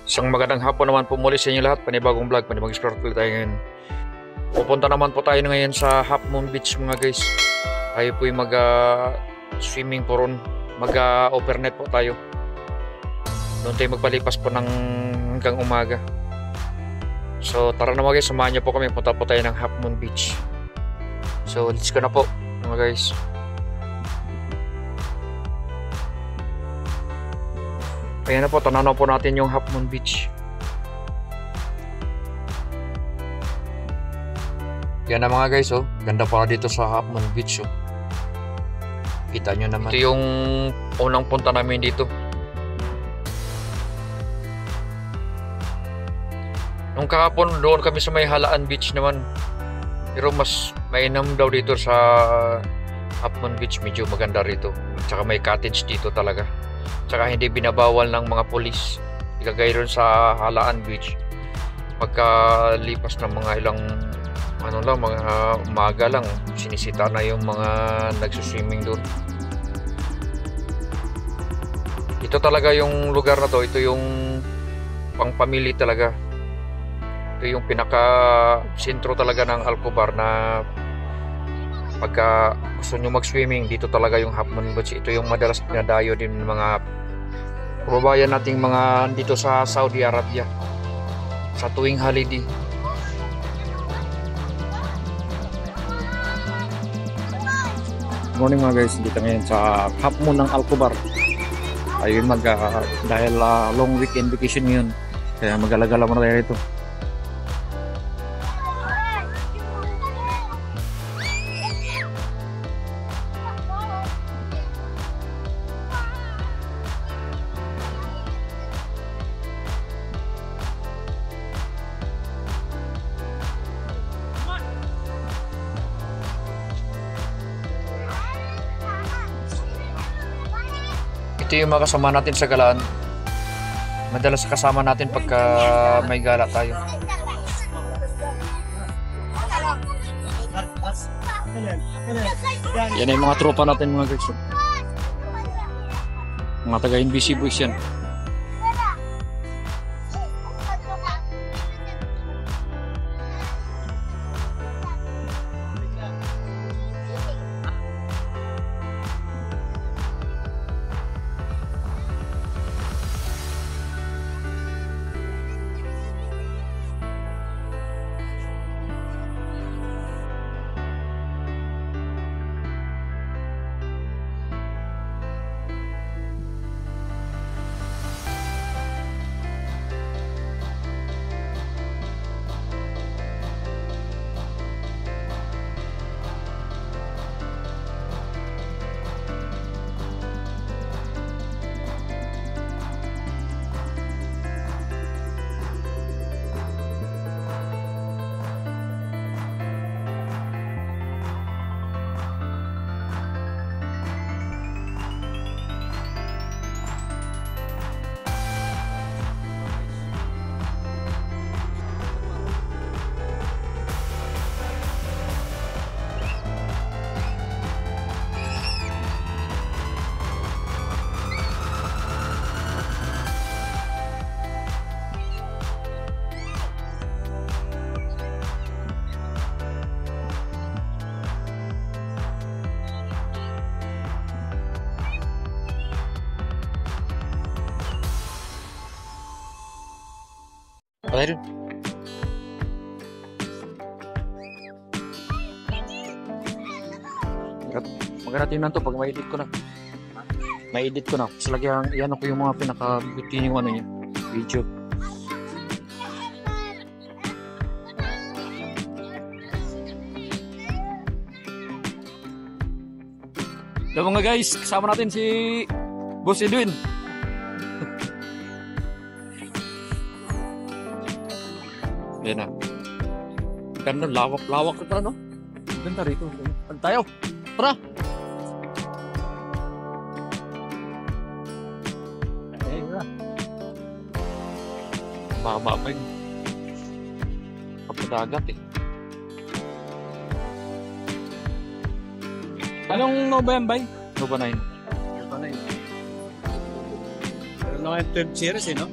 Isang magandang hapon naman po muli sa inyo lahat. Panibagong vlog, panibagong explore ulit tayo ngayon. Pupunta naman po tayo ngayon sa Half Moon Beach mga guys. Tayo po yung mag-swimming po ron. Mag-overnight po tayo. Doon tayo magpalipas po ng hanggang umaga. So tara na mga guys, samahan niyo po kami. Punta po tayo ng Half Moon Beach. So let's go na po mga guys. Ayan na po, tananaw po natin yung Half Moon Beach. Yan na mga guys, oh. Ganda pala dito sa Half Moon Beach, oh. Kita nyo naman. Ito yung unang punta namin dito. Nung kahapon, doon kami sa may Halaan Beach naman. Pero mas mainam daw dito sa Half Moon Beach. Medyo maganda rito. Tsaka may cottage dito talaga. Tsaka hindi binabawal ng mga polis. Ikagay ron sa Halaan Beach. Pagkalipas ng mga ilang mga umaga lang, sinisita na yung mga nagsuswimming doon. Ito talaga yung lugar na to. Ito yung pangpamili talaga. Ito yung pinaka sentro talaga ng Alcobar na pagka gusto nyo mag-swimming, dito talaga yung Half Moon Beach. Ito yung madalas pinadayo din ng mga kababayan nating mga dito sa Saudi Arabia sa tuwing holiday. Good morning mga guys, dito ngayon sa Half Moon ng Alcobar. Ayun dahil long weekend vacation ngayon, kaya mag-alagala muna tayo rito. Ito yung mga kasama natin sa galaan. Madalas kasama natin pagka may gala tayo. Yan yung mga tropa natin mga guys. Mga taga-NBC boys yan. Patay dun. Maganda tingnan to pag ma-edit ko na. Ma-edit ko na. Kasi lagi yan ako yung mga pinaka-beauty yung ano niya. Video. Hello mga guys, kasama natin si Boss Edwin. Yan na. Ganda, lawak na no? Ganda rito. Pag tayo. Tara! Ay, wala. Baba pa yung kapadagat eh. Anong November? Ano ba na yun? Ano yung third series no?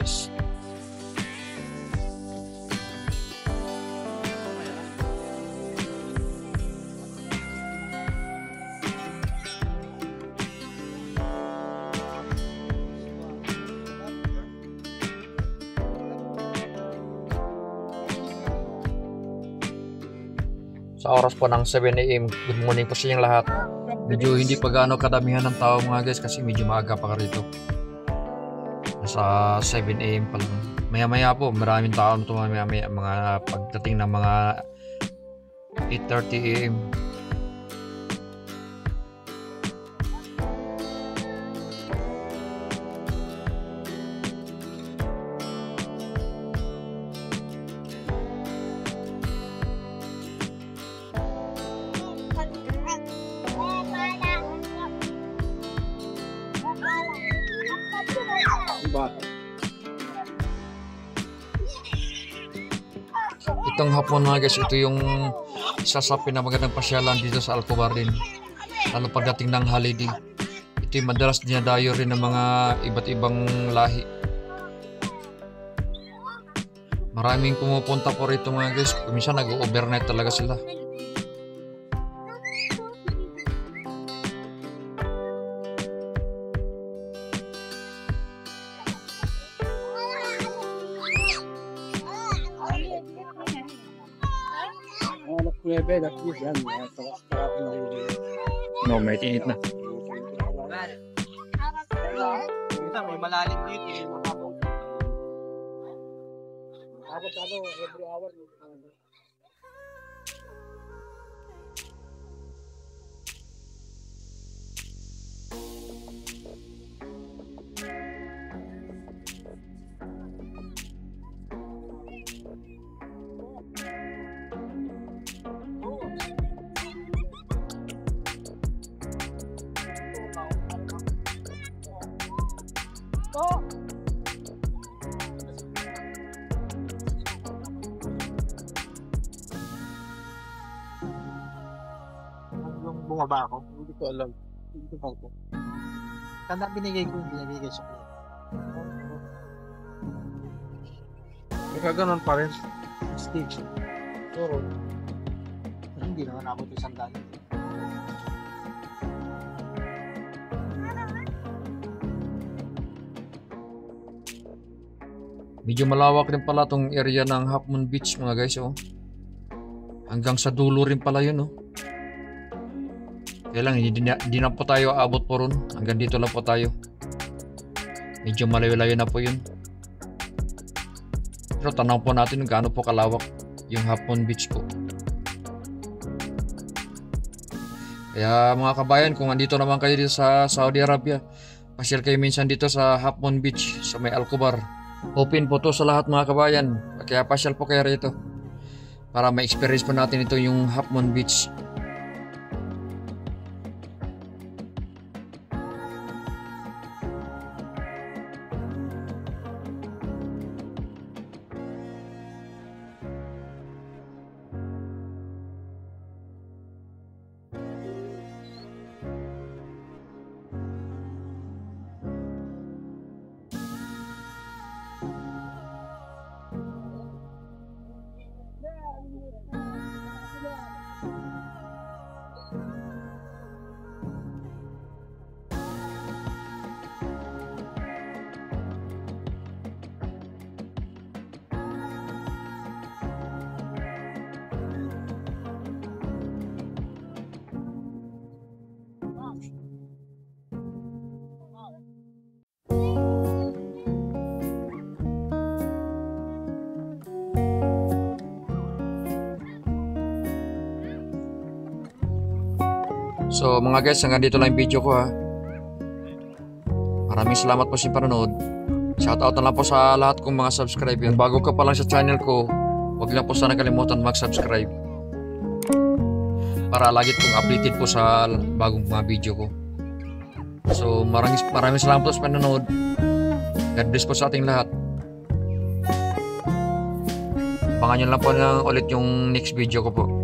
Yes. Sa oras po ng 7 AM, good morning po sa inyong lahat. Medyo hindi pa gaano kadamihan ng tao mga guys kasi medyo maaga pa rito. Nasa 7 AM pa lang. Maya maya po, maraming tao na maya mga pagdating ng mga 8:30 AM. Itong hapon mga guys, ito yung isa sa pinamagandang pasyalan dito sa Alcobar din. Lalo pagdating ng holiday. Ito yung madalas dinadayo rin ng mga iba't ibang lahi. Maraming pumupunta po rito mga guys. Minsan nag-overnight talaga sila. No, may tinit na. May malalim dito. Every hour. Bumaba ako, hindi ko alam. Hindi ko ako. Tanda binigay ko sa kuya. Ika ganun pa rin. Stage. Pero, hindi naman ako ito isang dali. Medyo malawak rin pala tong area ng Half Moon Beach mga guys. Oh. Hanggang sa dulo rin pala yun. Oh. Kaya lang, hindi na po tayo aabot po ron. Hanggang dito lang po tayo. Medyo malayo-layo na po yun. Pero tanong po natin kung gaano po kalawak yung Half Moon Beach po. Kaya mga kabayan, kung andito naman kayo dito sa Saudi Arabia, pasyal kayo minsan dito sa Half Moon Beach sa may Alcobar. Open po to sa lahat mga kabayan. Kaya pasyal po kayo rito. Para ma-experience po natin ito yung Half Moon Beach. So mga guys, hanggang dito lang yung video ko ha. Maraming salamat po sa panonood. Shoutout na lang po sa lahat kong mga subscriber. Bago ka pa lang sa channel ko, huwag lang po sana kalimutan mag-subscribe para lagi pong updated po sa bagong mga video ko. So maraming salamat po sa panonood. God bless po sa ating lahat. Abangan nyo lang po ulit yung next video ko po.